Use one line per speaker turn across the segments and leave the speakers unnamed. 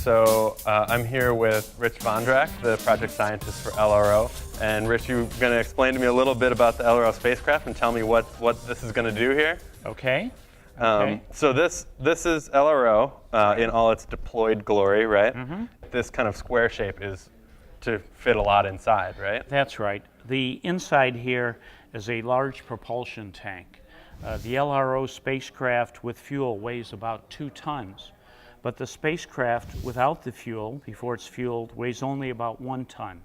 So I'm here with Rich Vondrak, the project scientist for LRO. And Rich, you're going to explain to me a little bit about the LRO spacecraft and tell me what this is going to do here.
Okay.
So this is LRO in all its deployed glory, right?
Mm-hmm.
This kind of square shape is to fit a lot inside, right?
That's right. The inside here is a large propulsion tank. The LRO spacecraft with fuel weighs about 2 tons, but the spacecraft without the fuel, before it's fueled, weighs only about 1 ton.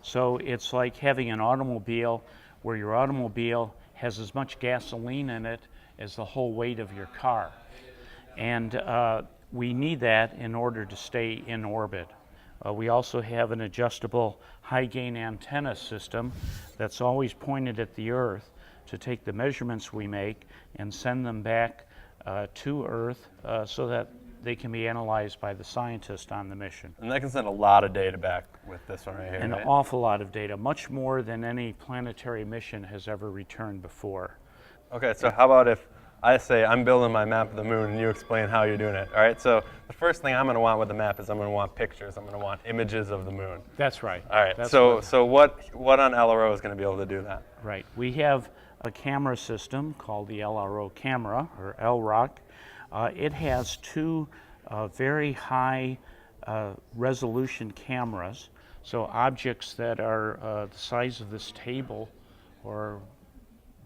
So it's like having an automobile where your automobile has as much gasoline in it as the whole weight of your car. And we need that in order to stay in orbit. We also have an adjustable high-gain antenna system that's always pointed at the Earth to take the measurements we make and send them back to Earth so that they can be analyzed by the scientists on the mission.
And that can send a lot of data back with this one right here,
An
right?
awful lot of data, much more than any planetary mission has ever returned before.
Okay, so how about if I say I'm building my map of the moon and you explain how you're doing it, all right? So the first thing I'm going to want with the map is I'm going to want pictures. I'm going to want images of the moon.
That's right.
All right,
That's
so what on LRO is going to be able to do that?
Right. We have a camera system called the LRO camera, or LROC. It has 2 very high resolution cameras, so objects that are the size of this table or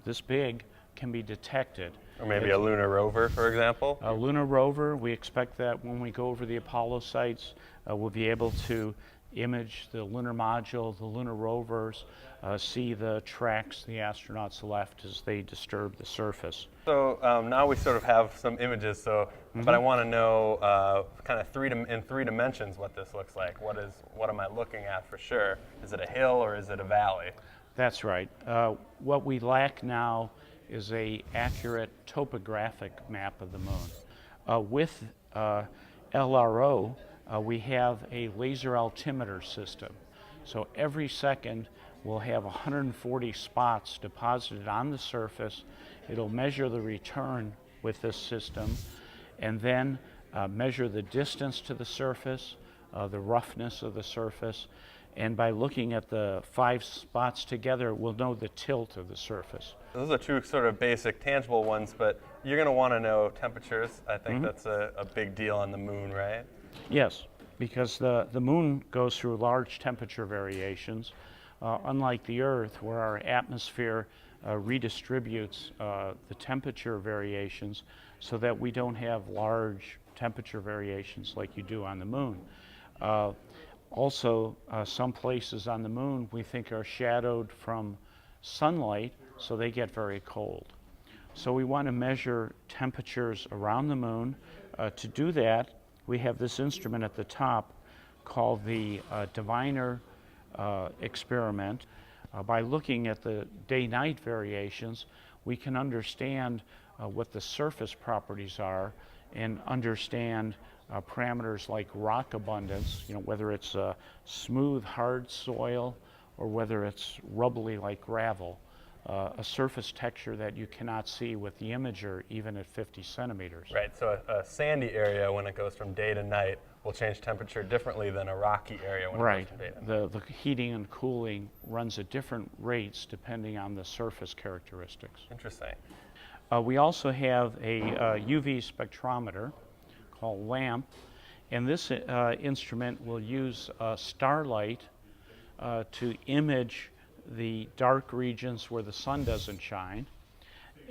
this big can be detected.
Or maybe a lunar rover, for example?
A lunar rover, we expect that when we go over the Apollo sites, we'll be able to image the lunar module, the lunar rovers, see the tracks the astronauts left as they disturb the surface.
So now we sort of have some images, but I want to know kind of in 3 dimensions what this looks like. What am I looking at for sure? Is it a hill or is it a valley?
That's right. What we lack now is a accurate topographic map of the moon. With LRO, we have a laser altimeter system. So every second we'll have 140 spots deposited on the surface. It'll measure the return with this system and then measure the distance to the surface, the roughness of the surface, and by looking at the 5 spots together, we'll know the tilt of the surface.
Those are 2 sort of basic, tangible ones, but you're going to want to know temperatures. I think that's a big deal on the moon, right?
Yes, because the moon goes through large temperature variations, unlike the Earth, where our atmosphere redistributes the temperature variations so that we don't have large temperature variations like you do on the moon. Also, some places on the moon we think are shadowed from sunlight, so they get very cold. So we want to measure temperatures around the moon. To do that, we have this instrument at the top called the Diviner experiment. By looking at the day-night variations, we can understand what the surface properties are and understand parameters like rock abundance, whether it's a smooth, hard soil or whether it's rubbly like gravel, a surface texture that you cannot see with the imager even at 50 centimeters.
Right, so a sandy area when it goes from day to night will change temperature differently than a rocky area when it goes from day to night.
The heating and cooling runs at different rates depending on the surface characteristics.
Interesting.
We also have a UV spectrometer called LAMP, and this instrument will use starlight to image the dark regions where the sun doesn't shine,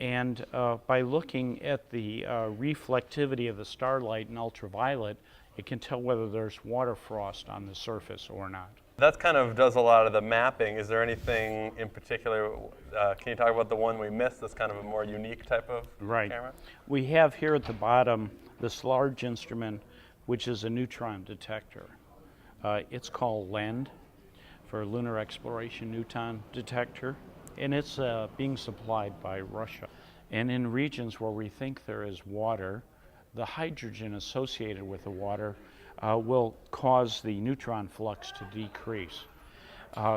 and by looking at the reflectivity of the starlight in ultraviolet, it can tell whether there's water frost on the surface or not.
That kind of does a lot of the mapping. Is there anything in particular, can you talk about the one we missed, that's kind of a more unique type of camera?
We have here at the bottom this large instrument, which is a neutron detector. It's called LEND, for Lunar Exploration Neutron Detector, and it's being supplied by Russia. And in regions where we think there is water, the hydrogen associated with the water will cause the neutron flux to decrease.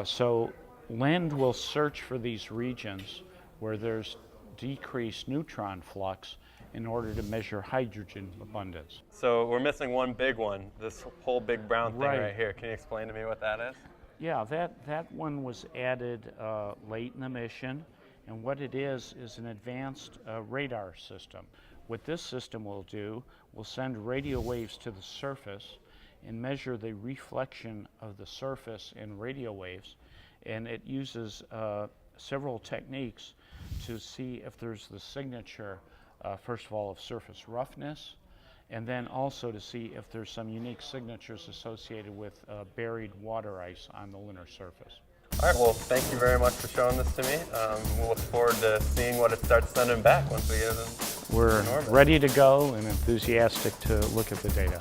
So LEND will search for these regions where there's decreased neutron flux in order to measure hydrogen abundance.
So we're missing one big one, this whole big brown thing
Right.
right here. Can you explain to me what that is?
Yeah, that one was added late in the mission, and what it is an advanced radar system. What this system will do, will send radio waves to the surface and measure the reflection of the surface in radio waves, and it uses several techniques to see if there's the signature, first of all, of surface roughness, and then also to see if there's some unique signatures associated with buried water ice on the lunar surface.
All right, well, thank you very much for showing this to me. We'll look forward to seeing what it starts sending back once we get it in
We're
orbit.
ready to go and enthusiastic to look at the data.